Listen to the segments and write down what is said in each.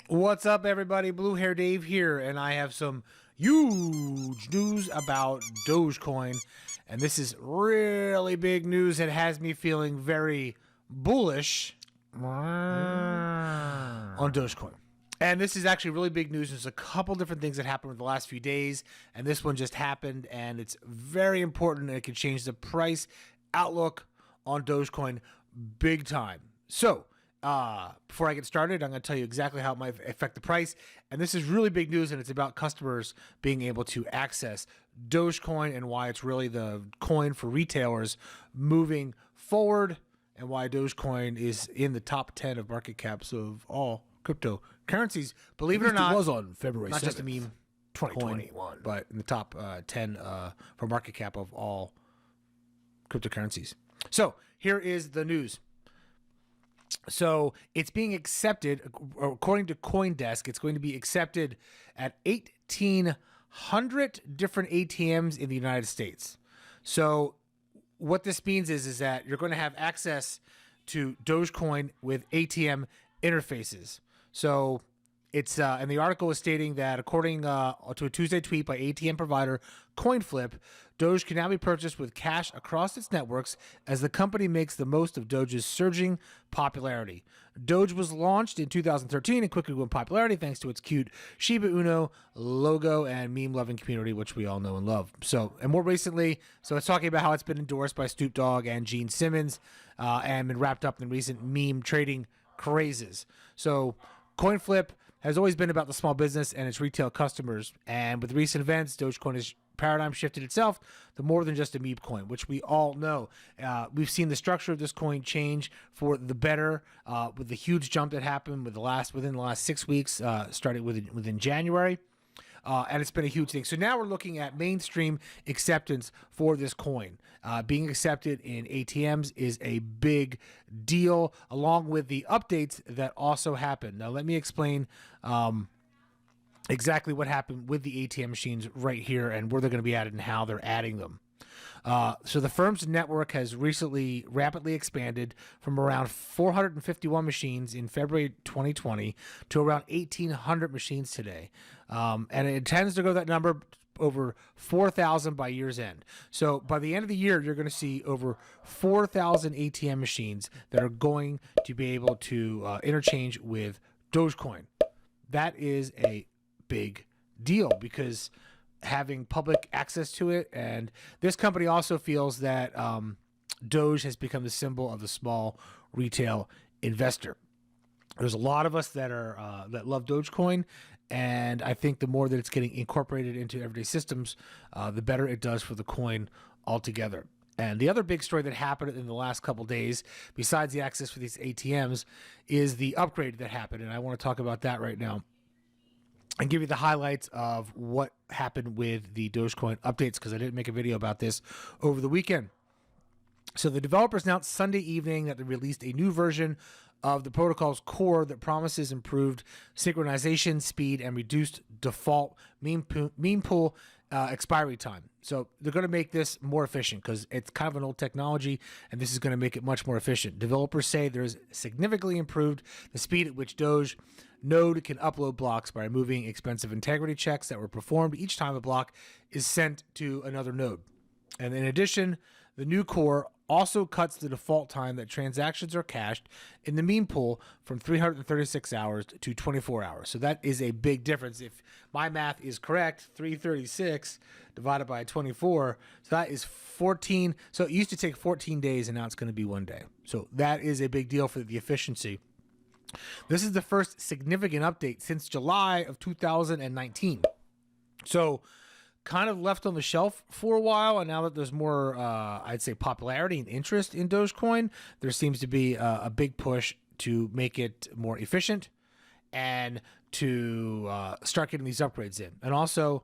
What's up, everybody? Blue Hair Dave here, and I have some huge news about Dogecoin. And this is really big news that has me feeling very bullish on Dogecoin. And this is actually really big news. There's a couple different things that happened in the last few days, and this one just happened, and it's very important, and it can change the price outlook on Dogecoin big time. So, before I get started, I'm going to tell you exactly how it might affect the price. And this is really big news, and it's about customers being able to access Dogecoin and why it's really the coin for retailers moving forward, and why Dogecoin is in the top 10 of market caps of all cryptocurrencies. Believe it or not, it was on February 7th, not just a meme 2021. coin, but in the top 10 for market cap of all cryptocurrencies. So here is the news. So it's being accepted, according to CoinDesk, it's going to be accepted at 1,800 different ATMs in the United States. So what this means is that you're going to have access to Dogecoin with ATM interfaces. So it's and the article is stating that according to a Tuesday tweet by ATM provider CoinFlip, Doge can now be purchased with cash across its networks as the company makes the most of Doge's surging popularity. Doge was launched in 2013 and quickly grew in popularity thanks to its cute Shiba Inu logo and meme-loving community, which we all know and love. So, and more recently, so it's talking about how it's been endorsed by Snoop Dogg and Gene Simmons and been wrapped up in recent meme trading crazes. So, CoinFlip has always been about the small business and its retail customers, and with recent events, Dogecoin has paradigm shifted itself to more than just a meme coin, which we all know. We've seen the structure of this coin change for the better with the huge jump that happened within the last 6 weeks, starting within January. And it's been a huge thing. So now we're looking at mainstream acceptance for this coin. Being accepted in ATMs is a big deal, along with the updates that also happen. Now, let me explain exactly what happened with the ATM machines right here and where they're going to be added and how they're adding them. So the firm's network has recently rapidly expanded from around 451 machines in February 2020 to around 1,800 machines today. And it intends to grow that number over 4,000 by year's end. So by the end of the year, you're going to see over 4,000 ATM machines that are going to be able to interchange with Dogecoin. That is a big deal because having public access to it, and this company also feels that Doge has become the symbol of the small retail investor. There's a lot of us that are that love Dogecoin, and I think the more that it's getting incorporated into everyday systems, the better it does for the coin altogether. And the other big story that happened in the last couple days, besides the access for these ATMs, is the upgrade that happened, and I want to talk about that right now and give you the highlights of what happened with the Dogecoin updates, because I didn't make a video about this over the weekend. So the developers announced Sunday evening that they released a new version of the protocol's core that promises improved synchronization speed and reduced default meme pool expiry time. So they're going to make this more efficient because it's kind of an old technology, and this is going to make it much more efficient. Developers say there's significantly improved the speed at which Doge node can upload blocks by removing expensive integrity checks that were performed each time a block is sent to another node. And in addition, the new core also cuts the default time that transactions are cached in the meme pool from 336 hours to 24 hours. So that is a big difference. If my math is correct, 336 divided by 24, so that is 14. So it used to take 14 days, and now it's going to be 1 day. So that is a big deal for the efficiency. This is the first significant update since July of 2019. So kind of left on the shelf for a while, and now that there's more, I'd say, popularity and interest in Dogecoin, there seems to be a big push to make it more efficient and to start getting these upgrades in. And also,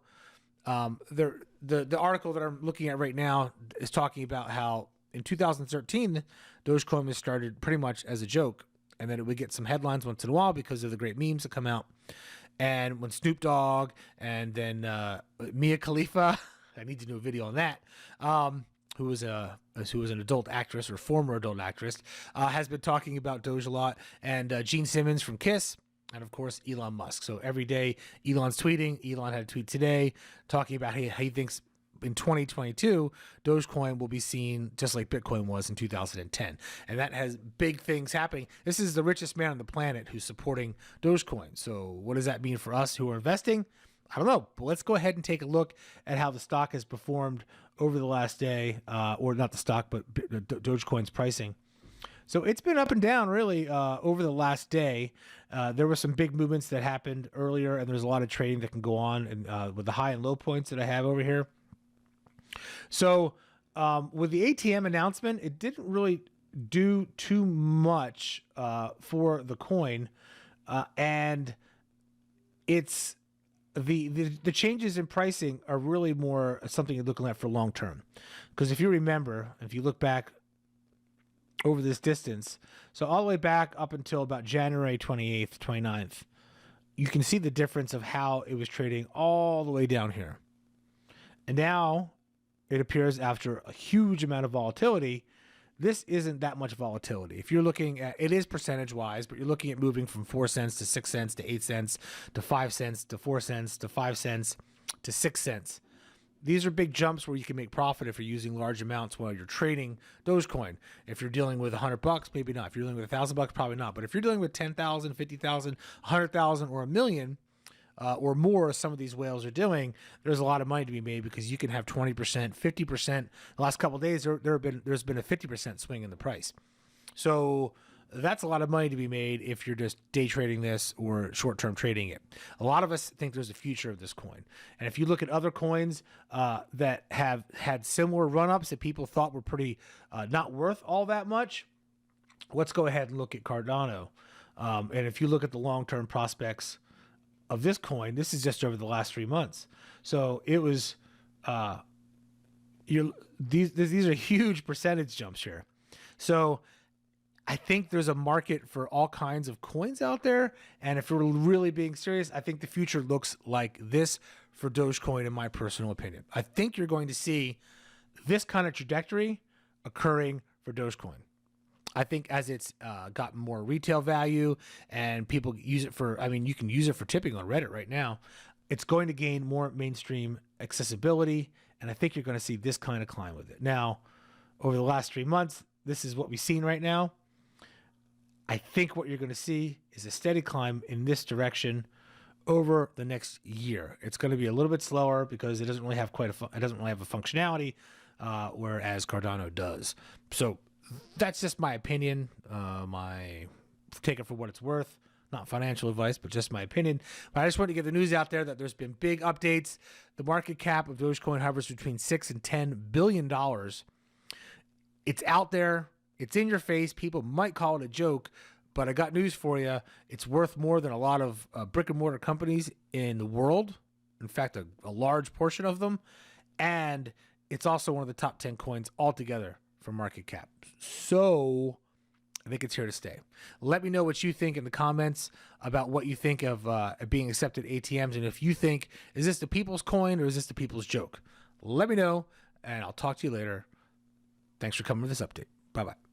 the article that I'm looking at right now is talking about how in 2013, Dogecoin was started pretty much as a joke, and then it would get some headlines once in a while because of the great memes that come out. And when Snoop Dogg and then Mia Khalifa, I need to do a video on that, who was an adult actress or former adult actress, has been talking about Doge a lot. And Gene Simmons from Kiss and of course Elon Musk. So every day Elon's tweeting. Elon had a tweet today talking about how he thinks in 2022 Dogecoin will be seen just like Bitcoin was in 2010, and that has big things happening. This is the richest man on the planet who's supporting Dogecoin. So what does that mean for us who are investing? I don't know, but let's go ahead and take a look at how the stock has performed over the last day, or not the stock, but Dogecoin's pricing. So it's been up and down really over the last day. There were some big movements that happened earlier, and there's a lot of trading that can go on and with the high and low points that I have over here. So with the ATM announcement, it didn't really do too much for the coin, and it's the changes in pricing are really more something you're looking at for long term. Because if you remember, if you look back over this distance, so all the way back up until about January 28th, 29th, you can see the difference of how it was trading all the way down here. And now it appears after a huge amount of volatility, this isn't that much volatility. If you're looking at, it is percentage wise, but you're looking at moving from 4 cents to 6 cents to 8 cents to 5 cents to 4 cents to 5 cents to 6 cents. These are big jumps where you can make profit if you're using large amounts while you're trading Dogecoin. If you're dealing with $100, maybe not. If you're dealing with $1,000, probably not. But if you're dealing with 10,000, 50,000, 100,000, or $1 million, or more, some of these whales are doing, there's a lot of money to be made because you can have 20%, 50%. The last couple of days, there's been a 50% swing in the price. So that's a lot of money to be made if you're just day trading this or short-term trading it. A lot of us think there's a future of this coin. And if you look at other coins that have had similar run-ups that people thought were pretty not worth all that much, let's go ahead and look at Cardano. And if you look at the long-term prospects of this coin, this is just over the last 3 months. So it was, these are huge percentage jumps here. So I think there's a market for all kinds of coins out there. And if we're really being serious, I think the future looks like this for Dogecoin, in my personal opinion. I think you're going to see this kind of trajectory occurring for Dogecoin. I think as it's gotten more retail value and people use it for, I mean, you can use it for tipping on Reddit right now. It's going to gain more mainstream accessibility. And I think you're going to see this kind of climb with it. Now, over the last 3 months, this is what we've seen right now. I think what you're going to see is a steady climb in this direction over the next year. It's going to be a little bit slower because it doesn't really have it doesn't really have a functionality, whereas Cardano does. So that's just my opinion. Take it for what it's worth. Not financial advice, but just my opinion. But I just wanted to get the news out there that there's been big updates. The market cap of Dogecoin hovers between $6 and $10 billion. It's out there. It's in your face. People might call it a joke, but I got news for you. It's worth more than a lot of brick and mortar companies in the world. In fact, a large portion of them. And it's also one of the top 10 coins altogether for market cap. So I think it's here to stay. Let me know what you think in the comments about what you think of being accepted ATMs. And if you think, is this the people's coin or is this the people's joke? Let me know, and I'll talk to you later. Thanks for coming to this update. Bye-bye.